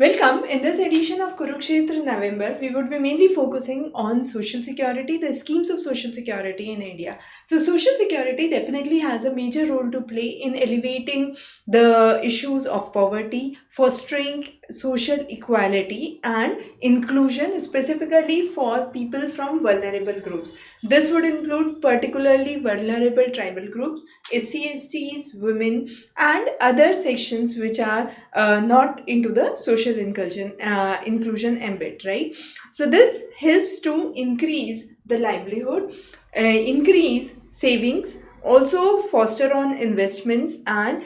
Welcome. In this edition of Kurukshetra November, we would be mainly focusing on social security, the schemes of social security in India. So, social security definitely has a major role to play in elevating the issues of poverty, fostering social equality and inclusion, specifically for people from vulnerable groups. This would include particularly vulnerable tribal groups, SC/STs, women, and other sections which are not into the social inclusion ambit, right? So this helps to increase the livelihood, increase savings, also foster on investments, and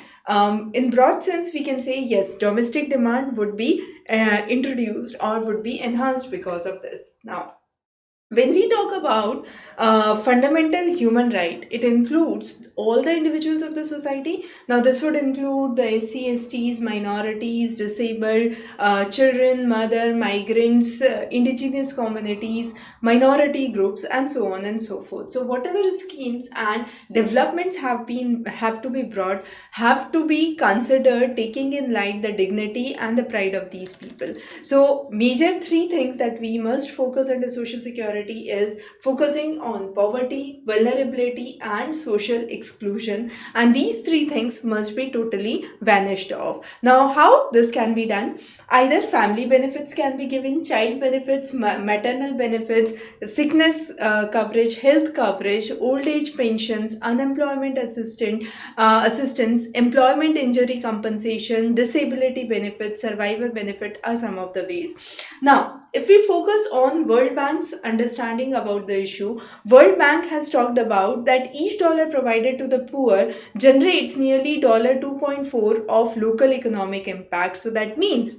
in broad sense we can say yes, domestic demand would be introduced or would be enhanced because of this. Now, when we talk about fundamental human right, it includes all the individuals of the society. Now this would include the SC/STs, minorities, disabled, children, mother, migrants, indigenous communities, minority groups, and so on and so forth. So whatever schemes and developments have to be brought, have to be considered, taking in light the dignity and the pride of these people. So major three things that we must focus under social security is focusing on poverty, vulnerability, and social exclusion. And these three things must be totally vanished off. Now, how this can be done? Either family benefits can be given, child benefits, maternal benefits, sickness coverage, health coverage, old age pensions, unemployment assistance, employment injury compensation, disability benefit, survivor benefit are some of the ways. Now, if we focus on World Bank's understanding about the issue, World Bank has talked about that each dollar provided to the poor generates nearly $2.4 of local economic impact. So that means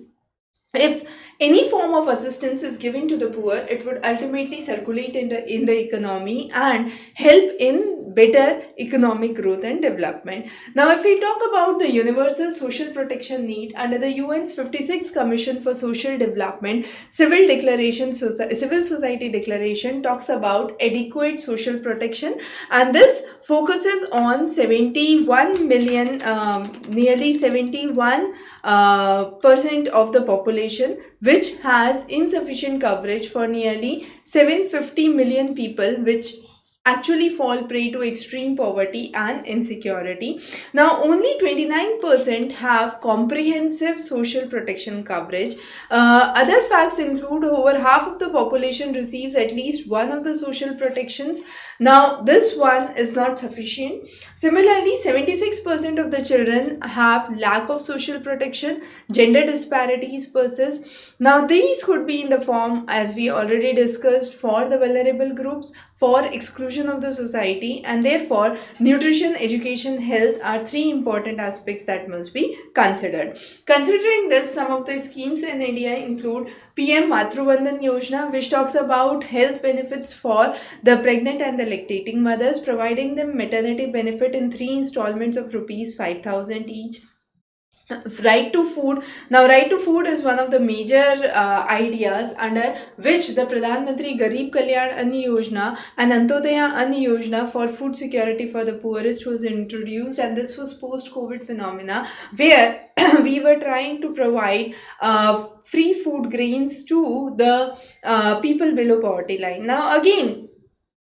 if any form of assistance is given to the poor, it would ultimately circulate in the economy and help in better economic growth and development. Now, if we talk about the universal social protection need under the UN's 56th Commission for Social Development, Civil Society Declaration talks about adequate social protection, and this focuses on 71 million, nearly 71 percent of the population, which has insufficient coverage for nearly 750 million people, which actually fall prey to extreme poverty and insecurity. Now, only 29% have comprehensive social protection coverage. Other facts include over half of the population receives at least one of the social protections. Now, this one is not sufficient. Similarly, 76% of the children have lack of social protection. Gender disparities persist. Now, these could be in the form, as we already discussed, for the vulnerable groups, for exclusion of the society, and therefore nutrition, education, health are three important aspects that must be considered. Considering this, some of the schemes in India include PM Matru Vandan Yojana, which talks about health benefits for the pregnant and the lactating mothers, providing them maternity benefit in three installments of rupees 5,000 each. Right to food. Now, right to food is one of the major ideas under which the Pradhan Mantri Garib Kalyan Ann Yojana and Antodaya Ann Yojana for food security for the poorest was introduced, and this was post-COVID phenomena where we were trying to provide free food grains to the people below poverty line. Now, again,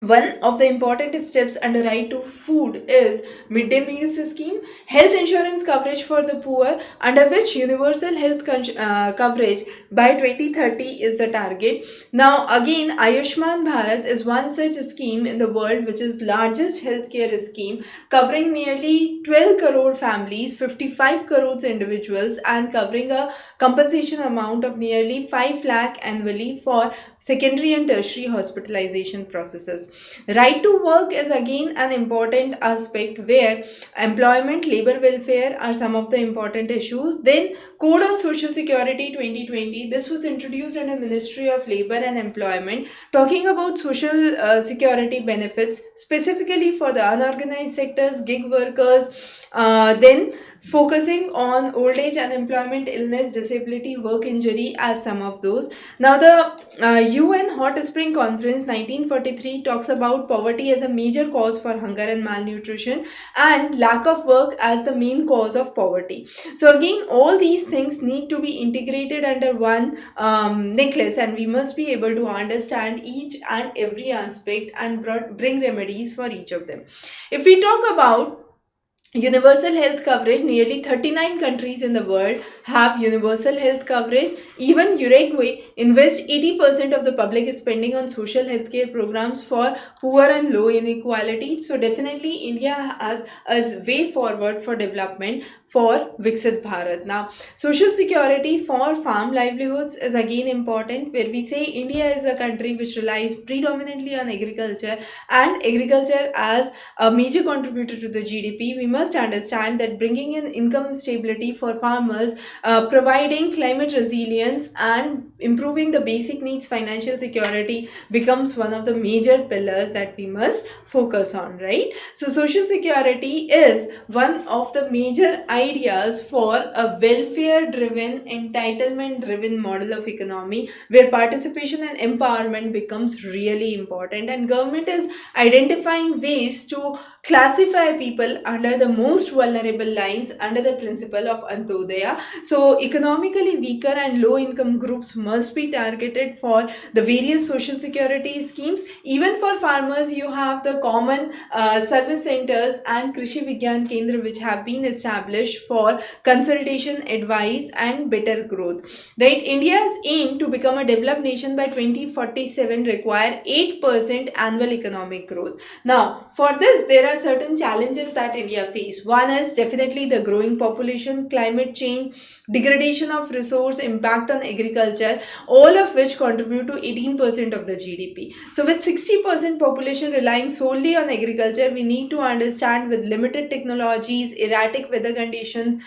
one of the important steps under right to food is midday meals scheme, health insurance coverage for the poor, under which universal health coverage by 2030 is the target. Now, again, Ayushman Bharat is one such scheme in the world, which is largest healthcare scheme covering nearly 12 crore families, 55 crores individuals, and covering a compensation amount of nearly 5 lakh annually for secondary and tertiary hospitalization processes. Right to work is again an important aspect where employment, labor welfare are some of the important issues. Then Code on Social Security 2020, this was introduced under Ministry of Labor and Employment, talking about social security benefits specifically for the unorganized sectors, gig workers, Then focusing on old age, unemployment, illness, disability, work injury as some of those. Now the UN Hot Spring Conference 1943 talks about poverty as a major cause for hunger and malnutrition, and lack of work as the main cause of poverty. So again, all these things need to be integrated under one necklace, and we must be able to understand each and every aspect and bring remedies for each of them. If we talk about universal health coverage, nearly 39 countries in the world have universal health coverage. Even Uruguay invests 80% of the public spending on social healthcare programs for poor and low inequality. So definitely India has a way forward for development for Viksit Bharat. Now, social security for farm livelihoods is again important, where we say India is a country which relies predominantly on agriculture, and agriculture as a major contributor to the GDP. We must understand that bringing in income stability for farmers, providing climate resilience, and improving the basic needs financial security becomes one of the major pillars that we must focus on, right? So social security is one of the major ideas for a welfare driven, entitlement driven model of economy, where participation and empowerment becomes really important, and government is identifying ways to classify people under the most vulnerable lines under the principle of Antodaya. So economically weaker and low income groups must be targeted for the various social security schemes. Even for farmers, you have the common service centers and Krishi Vigyan Kendra, which have been established for consultation, advice, and better growth. Right? India's aim to become a developed nation by 2047 require 8% annual economic growth. Now, for this, there are certain challenges that India face. One is definitely the growing population, climate change, degradation of resource, impact on agriculture, all of which contribute to 18% of the GDP. So with 60% population relying solely on agriculture, we need to understand, with limited technologies, erratic weather conditions,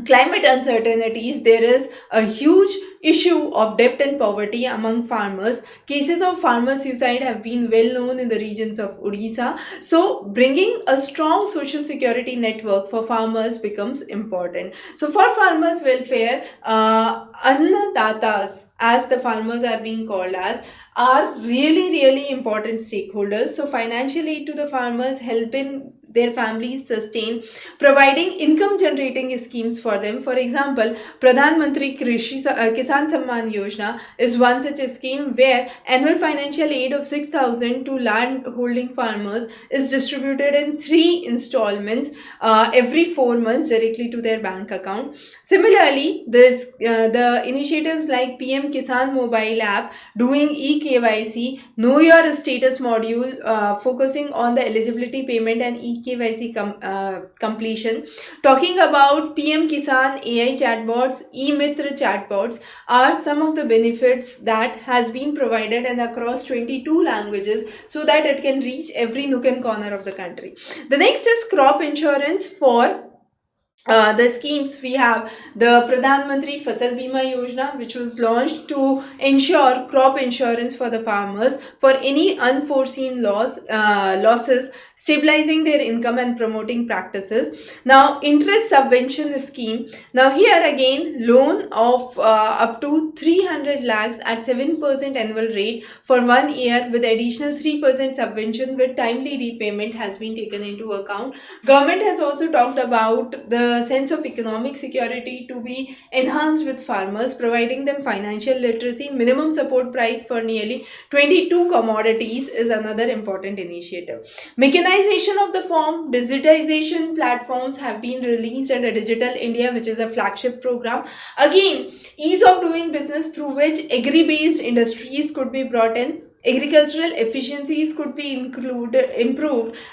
climate uncertainties, there is a huge issue of debt and poverty among farmers. Cases of farmer suicide have been well known in the regions of Odisha. So bringing a strong social security network for farmers becomes important. So for farmers welfare, annadatas, as the farmers are being called as, are really important stakeholders. So financial aid to the farmers, helping their families sustain, providing income generating schemes for them. For example, Pradhan Mantri Kisan Samman Yojana is one such a scheme, where annual financial aid of 6,000 to land holding farmers is distributed in 3 installments every 4 months directly to their bank account. Similarly, the initiatives like PM Kisan mobile app, doing eKYC, know your status module, focusing on the eligibility payment and eKYC completion, talking about PM Kisan AI chatbots, eMitra chatbots, are some of the benefits that has been provided and across 22 languages, so that it can reach every nook and corner of the country. The next is crop insurance. For the schemes, we have the Pradhan Mantri Fasal Bima Yojana, which was launched to ensure crop insurance for the farmers for any unforeseen losses, stabilizing their income and promoting practices. Now, interest subvention scheme. Now, here again, loan of up to 300 lakhs at 7% annual rate for 1 year, with additional 3% subvention with timely repayment has been taken into account. Government has also talked about the sense of economic security to be enhanced with farmers, providing them financial literacy. Minimum support price for nearly 22 commodities is another important initiative. Mechanization of the farm, digitization platforms have been released under Digital India, which is a flagship program. Again, ease of doing business, through which agri-based industries could be brought in, agricultural efficiencies could be improved,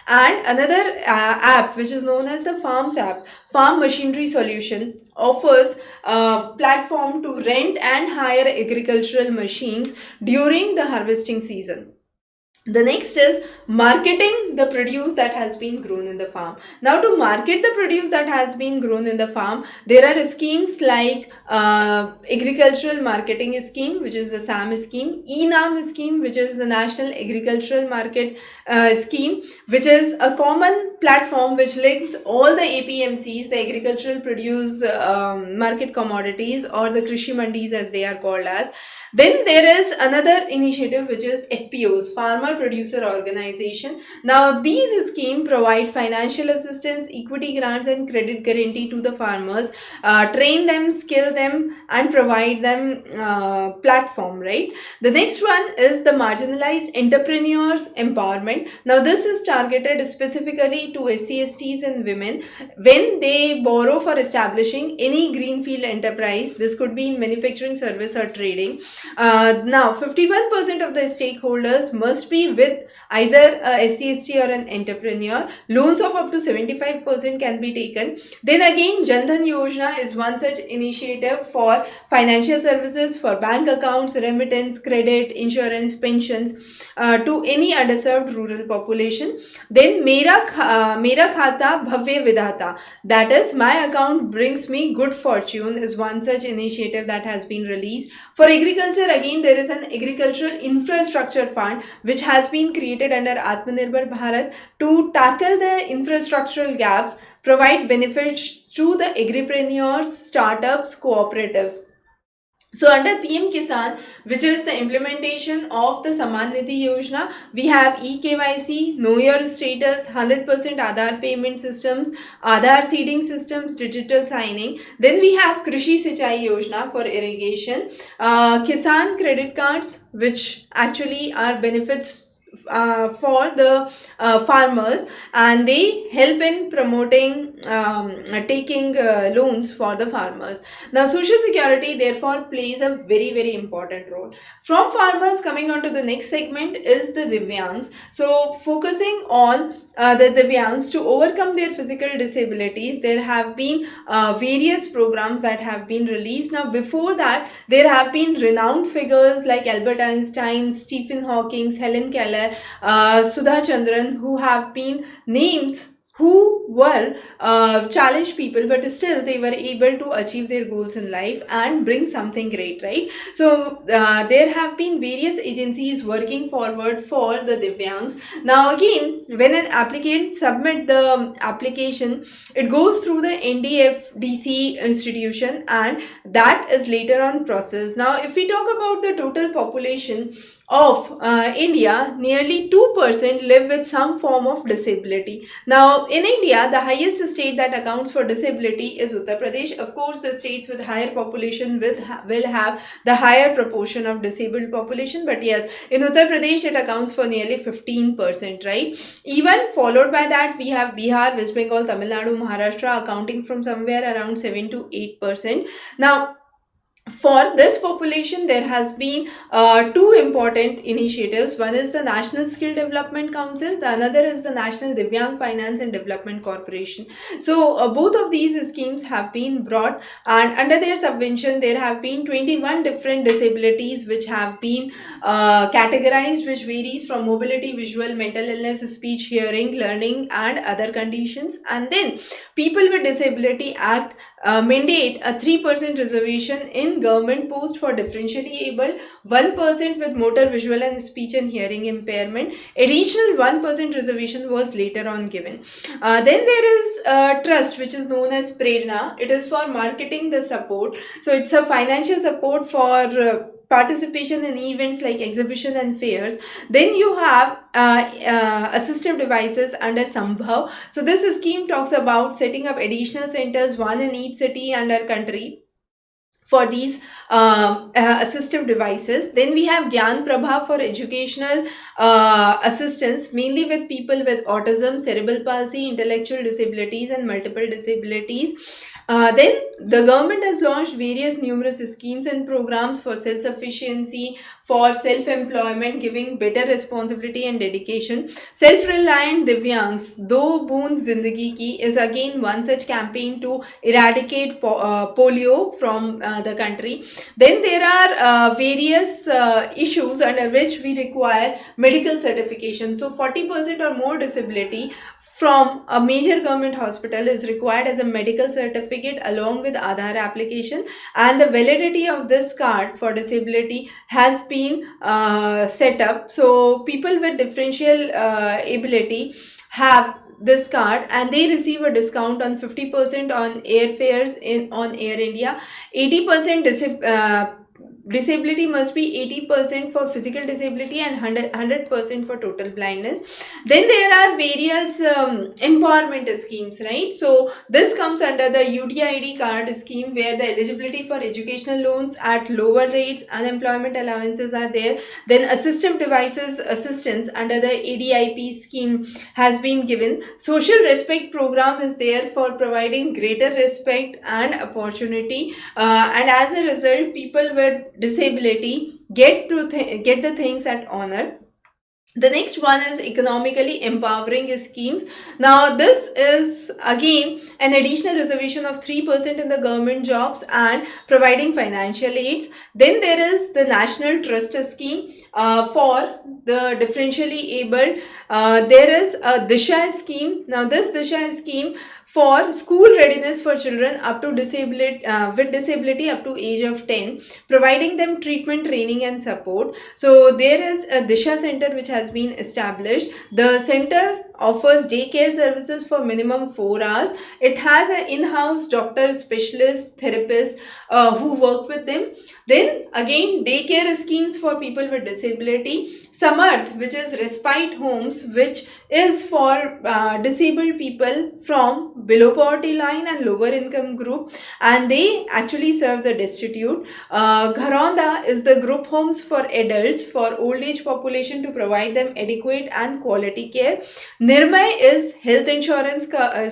and another app which is known as the Farms app, Farm Machinery Solution, offers a platform to rent and hire agricultural machines during the harvesting season. The next is marketing the produce that has been grown in the farm. Now, to market the produce that has been grown in the farm, there are schemes like agricultural marketing scheme, which is the SAM scheme, ENAM scheme, which is the National Agricultural Market scheme, which is a common platform which links all the APMCs, the agricultural produce market commodities, or the Krishi Mandis as they are called as. Then there is another initiative which is FPOs, Farmer Producer Organization. Now these schemes provide financial assistance, equity grants and credit guarantee to the farmers, train them, skill them and provide them platform, right? The next one is the marginalized entrepreneurs empowerment. Now this is targeted specifically to SC/STs and women when they borrow for establishing any greenfield enterprise. This could be in manufacturing, service or trading. Now 51% of the stakeholders must be with either a SC/ST or an entrepreneur. Loans of up to 75% can be taken. Then again, Jan Dhan Yojana is one such initiative for financial services, for bank accounts, remittance, credit, insurance, pensions to any underserved rural population. Then Mera Khata Bhavya Vidhata, that is, my account brings me good fortune, is one such initiative that has been released. For agriculture, again, there is an agricultural infrastructure fund which has been created under Atmanirbhar Bharat to tackle the infrastructural gaps, provide benefits to the agripreneurs, startups, cooperatives. So under PM Kisan, which is the implementation of the Saman Nidhi Yojana, we have eKYC, Know Your Status, 100% Aadhaar payment systems, Aadhaar seeding systems, digital signing. Then we have Krishi Sinchai Yojana for irrigation, Kisan credit cards, which actually are benefits for the farmers, and they help in promoting taking loans for the farmers. Now social security therefore plays a very important role. From farmers, coming on to the next segment is the Divyangs. So focusing on the Divyangs to overcome their physical disabilities, there have been various programs that have been released. Now before that, there have been renowned figures like Albert Einstein, Stephen Hawking, Helen Keller, Sudha Chandran, who have been names who were challenged people, but still they were able to achieve their goals in life and bring something great, right? So there have been various agencies working forward for the Divyangs. Now again, when an applicant submit the application, it goes through the NDFDC institution and that is later on processed. Now if we talk about the total population of India, nearly 2% live with some form of disability. Now, in India, the highest state that accounts for disability is Uttar Pradesh. Of course, the states with higher population will have the higher proportion of disabled population. But yes, in Uttar Pradesh, it accounts for nearly 15%, right? Even followed by that, we have Bihar, West Bengal, Tamil Nadu, Maharashtra accounting from somewhere around 7 to 8%. Now, for this population, there has been two important initiatives. One is the National Skill Development Council, the another is the National Divyang Finance and Development Corporation. So both of these schemes have been brought, and under their subvention there have been 21 different disabilities which have been categorized, which varies from mobility, visual, mental illness, speech, hearing, learning and other conditions. And then People with Disability Act mandate a 3% reservation in government post for differentially able, 1% with motor, visual and speech and hearing impairment. Additional 1% reservation was later on given. Then there is a trust which is known as Prerna. It is for marketing the support. So it's a financial support for participation in events like exhibition and fairs. Then you have assistive devices under Sambhav. So this scheme talks about setting up additional centers, one in each city and our country, for these assistive devices. Then we have Gyan Prabha for educational assistance, mainly with people with autism, cerebral palsy, intellectual disabilities and multiple disabilities. Then the government has launched various numerous schemes and programs for self-sufficiency, for self-employment, giving better responsibility and dedication. Self-reliant Divyangs, Do Boond Zindagi Ki is again one such campaign to eradicate polio from the country. Then there are various issues under which we require medical certification. So 40% or more disability from a major government hospital is required as a medical certificate along with Aadhaar application, and the validity of this card for disability has been set up. So people with differential ability have this card and they receive a discount on 50% on airfares in on Air India. 80% disability must be 80% for physical disability and 100% for total blindness. Then there are various empowerment schemes, right? So this comes under the UDID card scheme, where the eligibility for educational loans at lower rates, unemployment allowances are there. Then assistive devices assistance under the ADIP scheme has been given. Social respect program is there for providing greater respect and opportunity, and as a result people with disability get the things at honor. The next one is economically empowering schemes. Now this is again an additional reservation of 3% in the government jobs and providing financial aids. Then there is the national trust scheme for the differentially abled. There is a Disha scheme. Now this Disha scheme for school readiness for children up to disability with disability up to age of 10, providing them treatment, training and support. So there is a Disha center which has been established. The center offers daycare services for minimum 4 hours. It has an in-house doctor, specialist, therapist who work with them. Then again daycare schemes for people with disability. Samarth, which is respite homes, which is for disabled people from below poverty line and lower income group, and they actually serve the destitute. Gharonda is the group homes for adults for old age population to provide them adequate and quality care. Nirmay is health insurance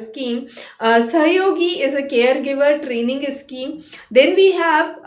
scheme. Sahayogi is a caregiver training scheme. Then we have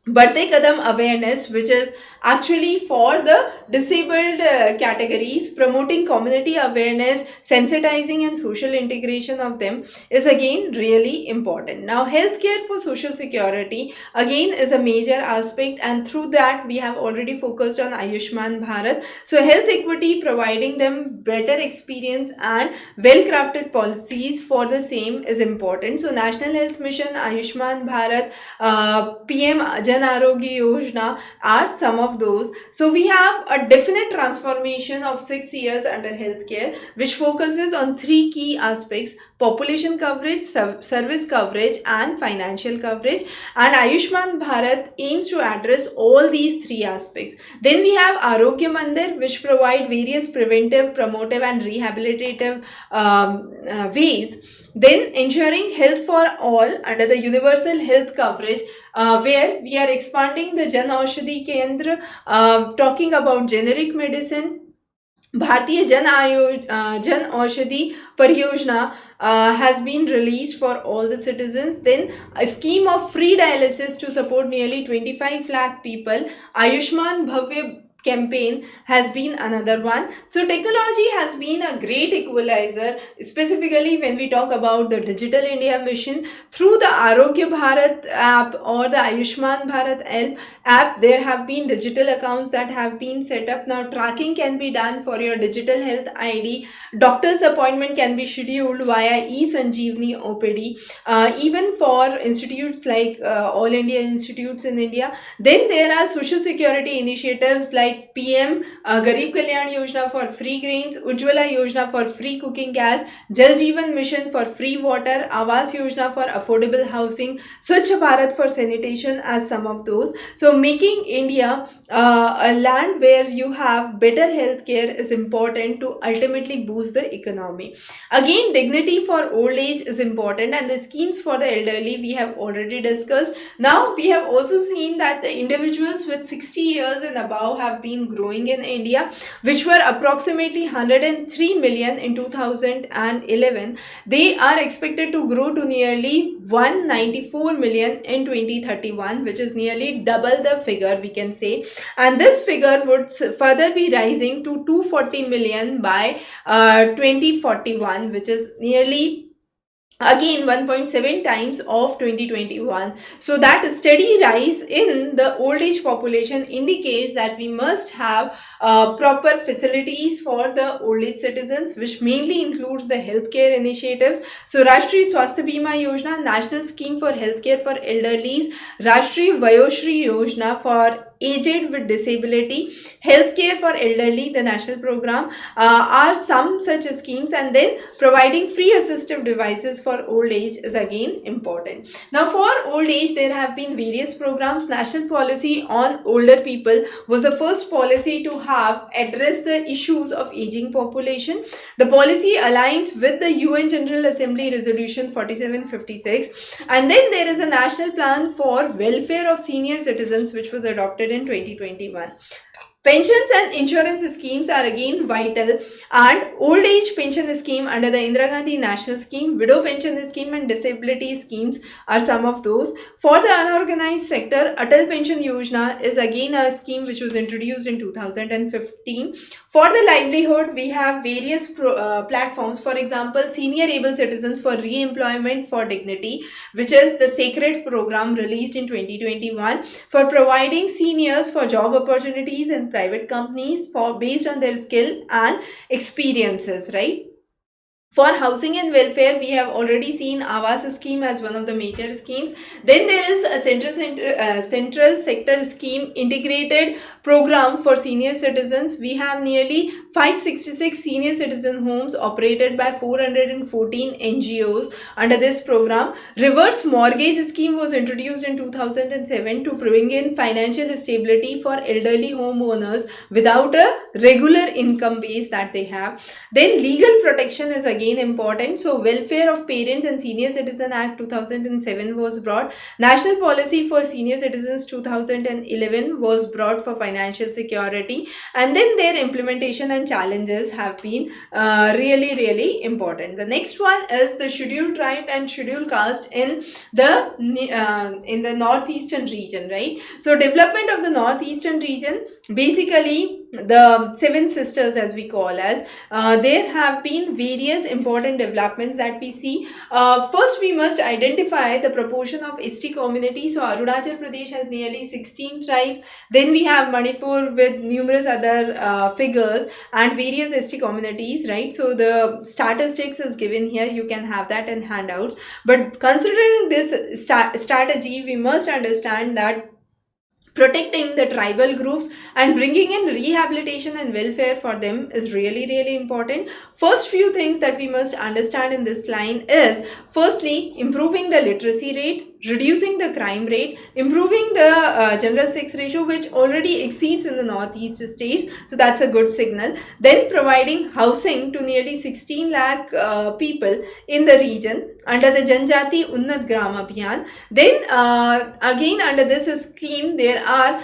Badhte Kadam awareness, which is actually for the disabled categories, promoting community awareness, sensitizing and social integration of them is again really important. Now healthcare for social security again is a major aspect, and through that we have already focused on Ayushman Bharat. So health equity, providing them better experience and well crafted policies for the same is important. So National Health Mission, Ayushman Bharat, PM Jan Arogya Yojana are some of those. So we have a definite transformation of 6 years under healthcare, which focuses on 3 key aspects: population coverage, service coverage and financial coverage. And Ayushman Bharat aims to address all these 3 aspects. Then we have Arogya Mandir, which provide various preventive, promotive and rehabilitative ways. Then ensuring health for all under the universal health coverage, where we are expanding the Jan Aushadhi Kendra, talking about generic medicine. Bharatiya Jan Aushadhi Pariyojana has been released for all the citizens. Then a scheme of free dialysis to support nearly 25 lakh people. Ayushman Bhavya campaign has been another one. So technology has been a great equalizer, specifically when we talk about the Digital India Mission. Through the Arogya Bharat app or the Ayushman Bharat app, there have been digital accounts that have been set up. Now tracking can be done for your digital health ID. Doctor's appointment can be scheduled via eSanjeevani OPD, even for institutes like All India Institutes in India. Then there are social security initiatives like PM Garib Kalyan Yojana for free grains, Ujjwala Yojana for free cooking gas, Jal Jeevan Mission for free water, Awas Yojana for affordable housing, Swachh Bharat for sanitation as some of those. So making India a land where you have better healthcare is important to ultimately boost the economy. Again, dignity for old age is important, and the schemes for the elderly we have already discussed. Now we have also seen that the individuals with 60 years and above have been growing in India, which were approximately 103 million in 2011. They are expected to grow to nearly 194 million in 2031, which is nearly double the figure, we can say. And this figure would further be rising to 240 million by 2041, which is nearly again 1.7 times of 2021. So that steady rise in the old age population indicates that we must have proper facilities for the old age citizens, which mainly includes the healthcare initiatives. So Rashtriya Swasthya Bima Yojana, National Scheme for Healthcare for Elderlies, Rashtriya Vayoshri Yojana for aged with disability, healthcare for elderly, the national program, are some such schemes. And then providing free assistive devices for old age is again important. Now for old age, there have been various programs. National policy on older people was the first policy to have addressed the issues of aging population. The policy aligns with the UN General Assembly Resolution 4756. And then there is a national plan for welfare of senior citizens, which was adopted in 2021. Pensions and insurance schemes are again vital, and old age pension scheme under the Indira Gandhi National Scheme, widow pension scheme and disability schemes are some of those. For the unorganized sector, Atal Pension Yojana is again a scheme which was introduced in 2015. For the livelihood, we have various platforms. For example, Senior Able Citizens for Re-employment for Dignity, which is the sacred program released in 2021 for providing seniors for job opportunities in private companies for based on their skill and experiences, right? For housing and welfare, we have already seen Awas scheme as one of the major schemes. Then there is a central sector scheme integrated program for senior citizens. We have nearly 566 senior citizen homes operated by 414 NGOs under this program. Reverse mortgage scheme was introduced in 2007 to bring in financial stability for elderly homeowners without a regular income base that they have. Then legal protection is again important. So Welfare of Parents and Senior Citizen Act 2007 was brought. National Policy for Senior Citizens 2011 was brought for financial security. And then their implementation and challenges have been really important. The next one is the scheduled tribe and scheduled caste in the northeastern region, right? So development of the northeastern region, basically the seven sisters as we call as, there have been various important developments that we see. First, we must identify the proportion of ST community. So Arunachal Pradesh has nearly 16 tribes. Then we have Manipur with numerous other figures and various ST communities, right? So the statistics is given here. You can have that in handouts. But considering this strategy, we must understand that protecting the tribal groups and bringing in rehabilitation and welfare for them is really important. First few things that we must understand in this line is, firstly, improving the literacy rate, reducing the crime rate, improving the general sex ratio, which already exceeds in the northeast states. So that's a good signal. Then providing housing to nearly 16 lakh people in the region under the Janjati Unnat Gram Abhiyan. Then again under this scheme, there are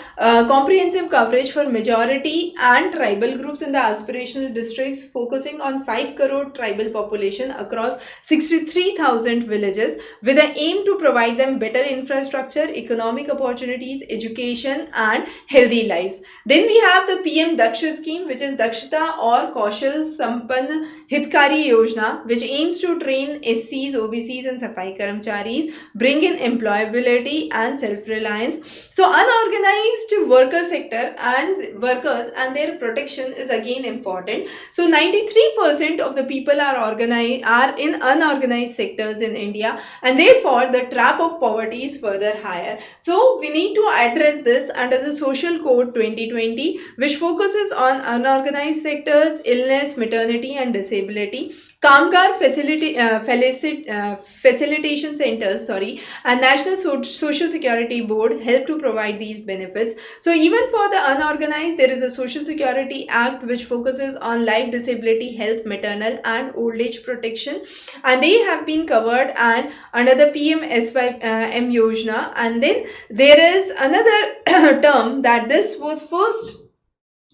comprehensive coverage for majority and tribal groups in the aspirational districts, focusing on 5 crore tribal population across 63,000 villages, with the aim to provide them better infrastructure, economic opportunities, education and healthy lives. Then we have the PM Daksha scheme, which is Dakshata or Kaushal Sampann Hitkari Yojana, which aims to train SCs, OBCs and Safai Karamcharis, bring in employability and self-reliance. So unorganized worker sector and workers and their protection is again important. So 93% of the people are in unorganized sectors in India, and therefore the trap of poverty is further higher. So we need to address this under the Social Code 2020, which focuses on unorganized sectors, illness, maternity and disability. Kamgar facilitation centers, and National Social Security Board help to provide these benefits. So even for the unorganized, there is a Social Security Act which focuses on life, disability, health, maternal and old age protection, and they have been covered and under the PMSYM Yojana. And then there is another term that this was first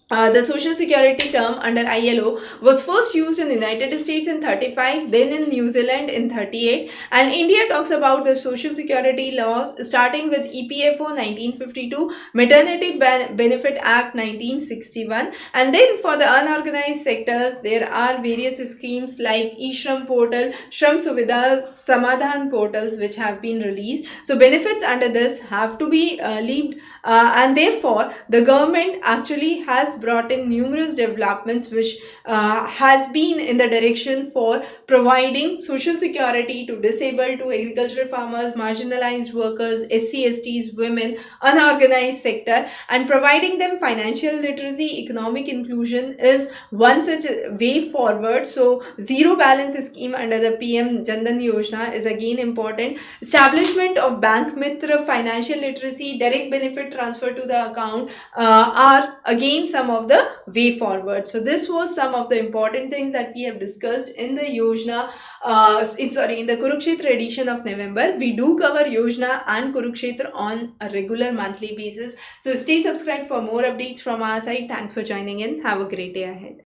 The social security term under ILO was first used in the United States in 35, then in New Zealand in 38, and India talks about the social security laws starting with EPFO 1952, Maternity Benefit Act 1961, and then for the unorganized sectors there are various schemes like eShram portal, Shram Suvidha, Samadhan portals which have been released. So benefits under this have to be leaved, and therefore the government actually has brought in numerous developments which has been in the direction for providing social security to disabled, to agricultural farmers, marginalized workers, SC/STs, women, unorganized sector, and providing them financial literacy. Economic inclusion is one such way forward. So zero balance scheme under the PM Jandan Yojana is again important. Establishment of Bank Mitra, financial literacy, direct benefit transfer to the account are again some of the way forward. So this was some of the important things that we have discussed in the Yojana, in the Kurukshetra edition of November. We do cover Yojana and Kurukshetra on a regular monthly basis. So stay subscribed for more updates from our side. Thanks for joining in. Have a great day ahead.